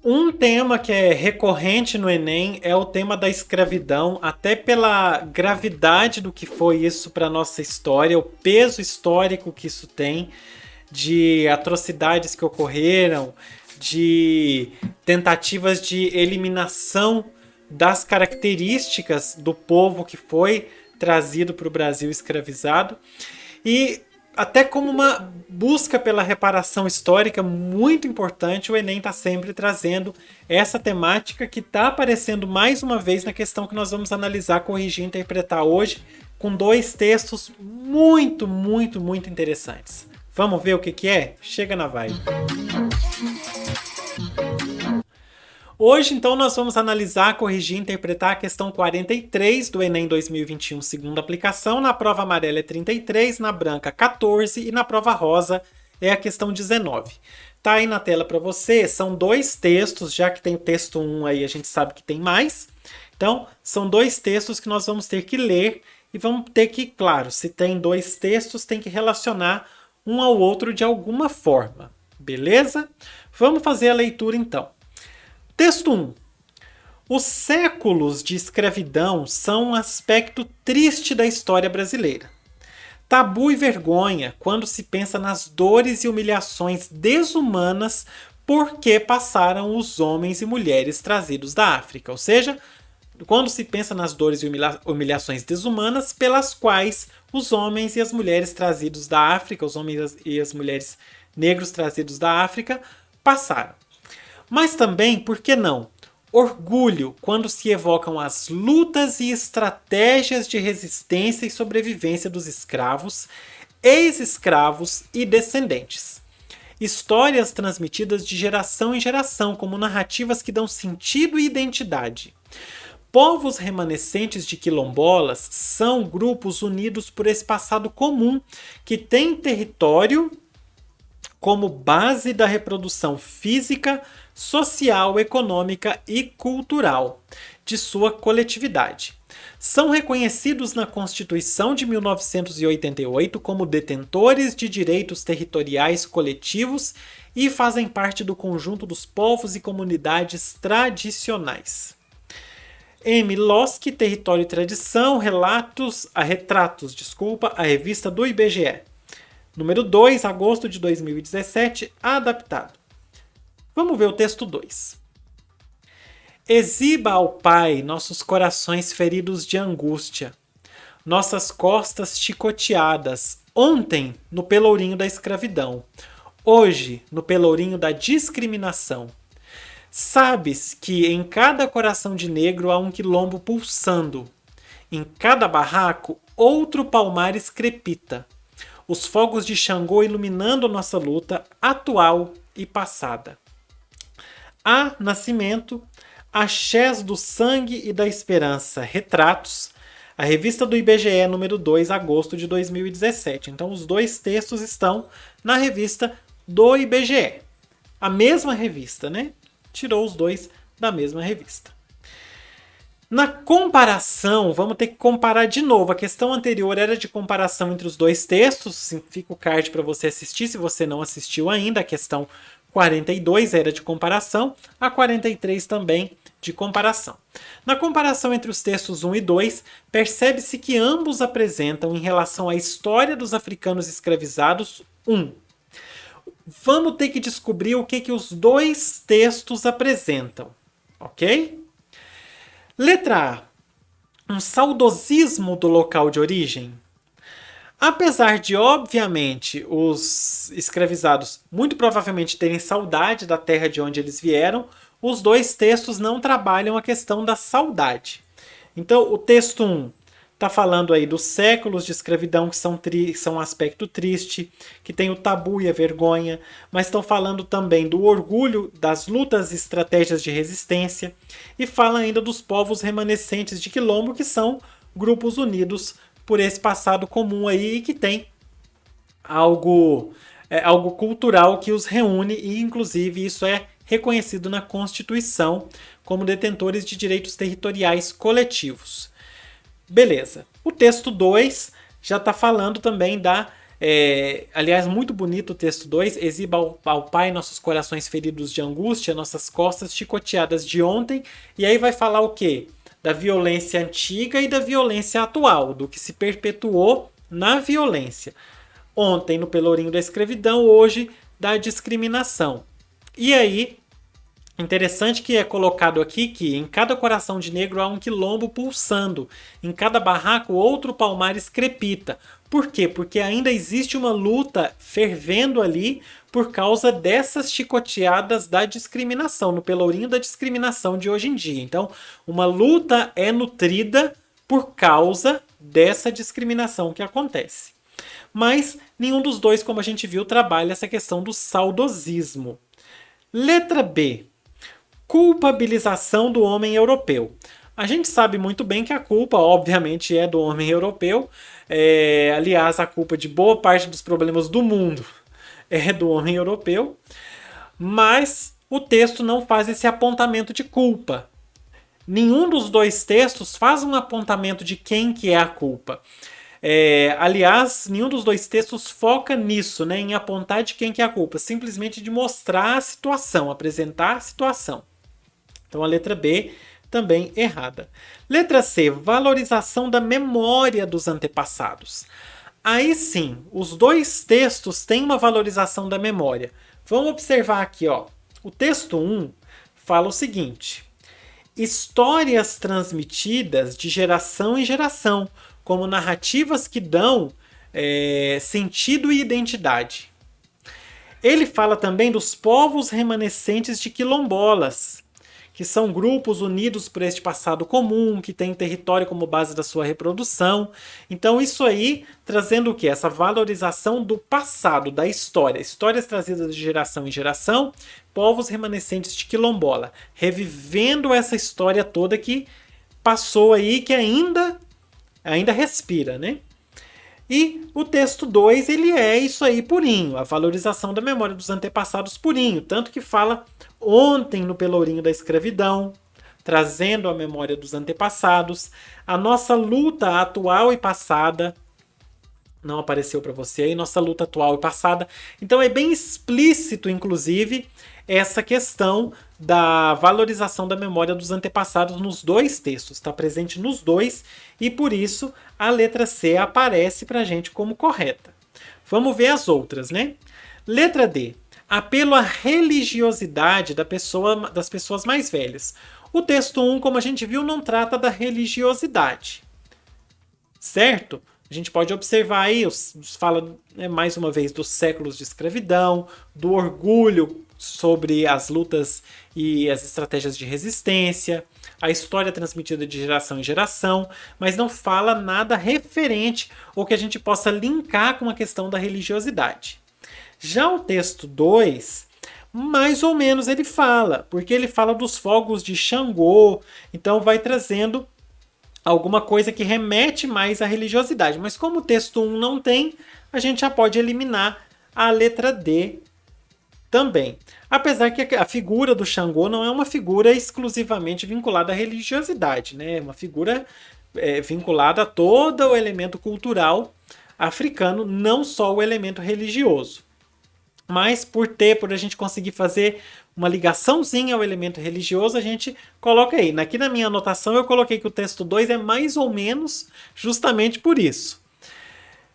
Um tema que é recorrente no Enem é o tema da escravidão, até pela gravidade do que foi isso para nossa história, o peso histórico que isso tem, de atrocidades que ocorreram, de tentativas de eliminação das características do povo que foi trazido para o Brasil escravizado. E até como uma busca pela reparação histórica muito importante, o Enem está sempre trazendo essa temática que está aparecendo mais uma vez na questão que nós vamos analisar, corrigir e interpretar hoje, com dois textos muito, muito, muito interessantes. Vamos ver o que é? Chega na vibe. Hoje, então, nós vamos analisar, corrigir e interpretar a questão 43 do Enem 2021, segunda aplicação. Na prova amarela é 33, na branca 14 e na prova rosa é a questão 19. Tá aí na tela para você, são dois textos, já que tem o texto 1 aí, a gente sabe que tem mais. Então, são dois textos que nós vamos ter que ler e vamos ter que, claro, se tem dois textos, tem que relacionar um ao outro de alguma forma. Beleza? Vamos fazer a leitura então. Texto 1. Os séculos de escravidão são um aspecto triste da história brasileira. Tabu e vergonha quando se pensa nas dores e humilhações desumanas por que passaram os homens e mulheres trazidos da África. Ou seja, quando se pensa nas dores e humilhações desumanas pelas quais os homens e as mulheres trazidos da África, os homens e as mulheres negros trazidos da África, passaram. Mas também, por que não? Orgulho quando se evocam as lutas e estratégias de resistência e sobrevivência dos escravos, ex-escravos e descendentes. Histórias transmitidas de geração em geração como narrativas que dão sentido e identidade. Povos remanescentes de quilombolas são grupos unidos por esse passado comum que tem território como base da reprodução física, social, econômica e cultural de sua coletividade. São reconhecidos na Constituição de 1988 como detentores de direitos territoriais coletivos e fazem parte do conjunto dos povos e comunidades tradicionais. M. Losky, Território e Tradição, Retratos, a revista do IBGE. Número 2, agosto de 2017, adaptado. Vamos ver o texto 2. Exiba ao Pai nossos corações feridos de angústia, nossas costas chicoteadas, ontem no pelourinho da escravidão, hoje no pelourinho da discriminação. Sabes que em cada coração de negro há um quilombo pulsando, em cada barraco outro palmares crepita, os fogos de Xangô iluminando nossa luta atual e passada. A Nascimento, Axés do Sangue e da Esperança, Retratos, a revista do IBGE, número 2, agosto de 2017. Então, os dois textos estão na revista do IBGE. A mesma revista, né? Tirou os dois da mesma revista. Na comparação, vamos ter que comparar de novo. A questão anterior era de comparação entre os dois textos. Fica o card para você assistir, se você não assistiu ainda. A questão 42 era de comparação, a 43 também de comparação. Na comparação entre os textos 1 e 2, percebe-se que ambos apresentam, em relação à história dos africanos escravizados, 1. Vamos ter que descobrir o que os dois textos apresentam, ok? Letra A. Um saudosismo do local de origem. Apesar de, obviamente, os escravizados muito provavelmente terem saudade da terra de onde eles vieram, os dois textos não trabalham a questão da saudade. Então, o texto 1 está falando aí dos séculos de escravidão que são um aspecto triste, que tem o tabu e a vergonha, mas estão falando também do orgulho, das lutas e estratégias de resistência, e fala ainda dos povos remanescentes de quilombo, que são grupos unidos por esse passado comum aí e que tem algo cultural que os reúne, e inclusive isso é reconhecido na Constituição como detentores de direitos territoriais coletivos. Beleza. O texto 2 já está falando também da Aliás, muito bonito o texto 2. Exiba ao Pai nossos corações feridos de angústia, nossas costas chicoteadas de ontem. E aí vai falar o quê? Da violência antiga e da violência atual, do que se perpetuou na violência. Ontem no pelourinho da escravidão, hoje da discriminação. E aí, interessante que é colocado aqui que em cada coração de negro há um quilombo pulsando, em cada barraco outro palmares crepita. Por quê? Porque ainda existe uma luta fervendo ali por causa dessas chicoteadas da discriminação, no pelourinho da discriminação de hoje em dia. Então, uma luta é nutrida por causa dessa discriminação que acontece. Mas nenhum dos dois, como a gente viu, trabalha essa questão do saudosismo. Letra B. Culpabilização do homem europeu. A gente sabe muito bem que a culpa, obviamente, é do homem europeu. Aliás, a culpa de boa parte dos problemas do mundo é do homem europeu. Mas o texto não faz esse apontamento de culpa. Nenhum dos dois textos faz um apontamento de quem que é a culpa. Aliás, nenhum dos dois textos foca nisso, né, em apontar de quem que é a culpa. Simplesmente de mostrar a situação, apresentar a situação. Então a letra B também errada. Letra C, valorização da memória dos antepassados. Aí sim, os dois textos têm uma valorização da memória. Vamos observar aqui, ó. O texto 1 fala o seguinte: histórias transmitidas de geração em geração, como narrativas que dão sentido e identidade. Ele fala também dos povos remanescentes de quilombolas, que são grupos unidos por este passado comum, que tem território como base da sua reprodução. Então isso aí trazendo o quê? Essa valorização do passado, da história. Histórias trazidas de geração em geração, povos remanescentes de quilombola. Revivendo essa história toda que passou aí, que ainda respira, né? E o texto 2, ele é isso aí purinho, a valorização da memória dos antepassados purinho, tanto que fala ontem no pelourinho da escravidão, trazendo a memória dos antepassados, a nossa luta atual e passada, não apareceu para você aí, nossa luta atual e passada, então é bem explícito, inclusive, essa questão da valorização da memória dos antepassados nos dois textos, está presente nos dois, e por isso a letra C aparece para a gente como correta. Vamos ver as outras, né? Letra D. Apelo à religiosidade das pessoas mais velhas. O texto 1, como a gente viu, não trata da religiosidade. Certo? A gente pode observar aí, fala mais uma vez dos séculos de escravidão, do orgulho sobre as lutas e as estratégias de resistência, a história transmitida de geração em geração, mas não fala nada referente ou que a gente possa linkar com a questão da religiosidade. Já o texto 2, mais ou menos ele fala, porque ele fala dos fogos de Xangô, então vai trazendo alguma coisa que remete mais à religiosidade. Mas como o texto 1 não tem, a gente já pode eliminar a letra D também. Apesar que a figura do Xangô não é uma figura exclusivamente vinculada à religiosidade, né? É uma figura vinculada a todo o elemento cultural africano, não só o elemento religioso. Mas por a gente conseguir fazer uma ligaçãozinha ao elemento religioso, a gente coloca aí. Aqui na minha anotação eu coloquei que o texto 2 é mais ou menos justamente por isso.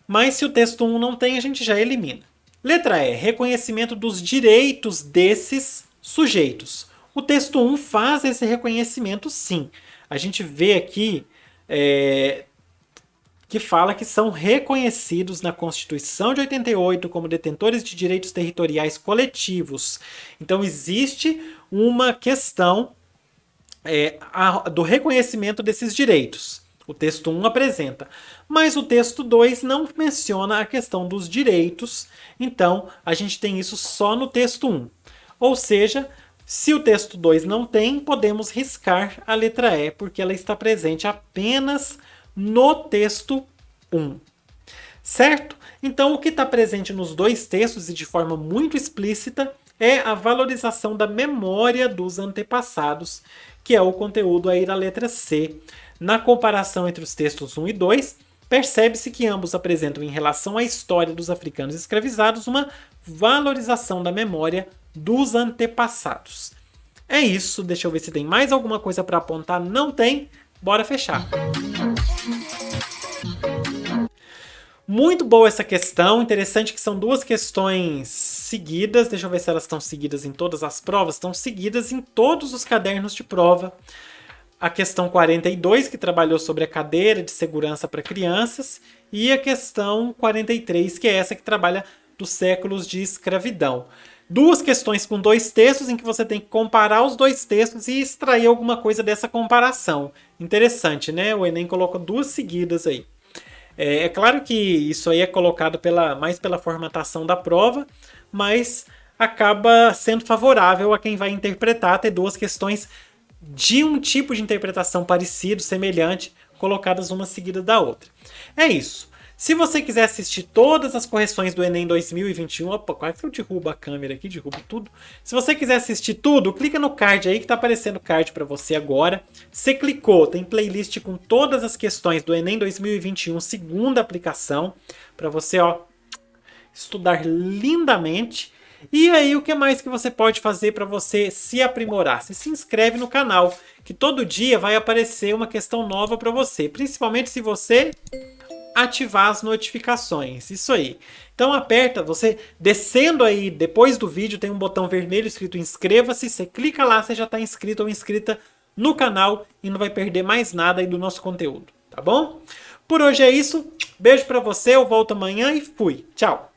Mas se o texto 1 não tem, a gente já elimina. Letra E. Reconhecimento dos direitos desses sujeitos. O texto 1 faz esse reconhecimento sim. A gente vê aqui que fala que são reconhecidos na Constituição de 88 como detentores de direitos territoriais coletivos. Então existe uma questão do reconhecimento desses direitos. O texto 1 apresenta. Mas o texto 2 não menciona a questão dos direitos, então a gente tem isso só no texto 1. Ou seja, se o texto 2 não tem, podemos riscar a letra E, porque ela está presente apenas no texto 1. Certo? Então o que está presente nos dois textos e de forma muito explícita é a valorização da memória dos antepassados, que é o conteúdo aí da letra C. Na comparação entre os textos 1 e 2, percebe-se que ambos apresentam, em relação à história dos africanos escravizados, uma valorização da memória dos antepassados. É isso, deixa eu ver se tem mais alguma coisa para apontar. Não tem? Bora fechar. Muito boa essa questão, interessante que são duas questões seguidas, deixa eu ver se elas estão seguidas em todas as provas, estão seguidas em todos os cadernos de prova. A questão 42, que trabalhou sobre a cadeira de segurança para crianças, e a questão 43, que é essa que trabalha dos séculos de escravidão. Duas questões com dois textos em que você tem que comparar os dois textos e extrair alguma coisa dessa comparação. Interessante, né? O Enem colocou duas seguidas aí. É claro que isso aí é colocado mais pela formatação da prova, mas acaba sendo favorável a quem vai interpretar ter duas questões de um tipo de interpretação parecido, semelhante, colocadas uma seguida da outra. É isso. Se você quiser assistir todas as correções do Enem 2021, opa, quase que eu derrubo a câmera aqui, derrubo tudo. Se você quiser assistir tudo, clica no card aí que tá aparecendo o card para você agora. Você clicou, tem playlist com todas as questões do Enem 2021, segunda aplicação, para você, ó, estudar lindamente. E aí, o que mais que você pode fazer para você se aprimorar? Você se inscreve no canal, que todo dia vai aparecer uma questão nova para você, principalmente se você ativar as notificações, isso aí. Então aperta, você descendo aí, depois do vídeo tem um botão vermelho escrito inscreva-se, você clica lá, você já está inscrito ou inscrita no canal e não vai perder mais nada aí do nosso conteúdo, tá bom? Por hoje é isso, beijo para você, eu volto amanhã e fui, tchau!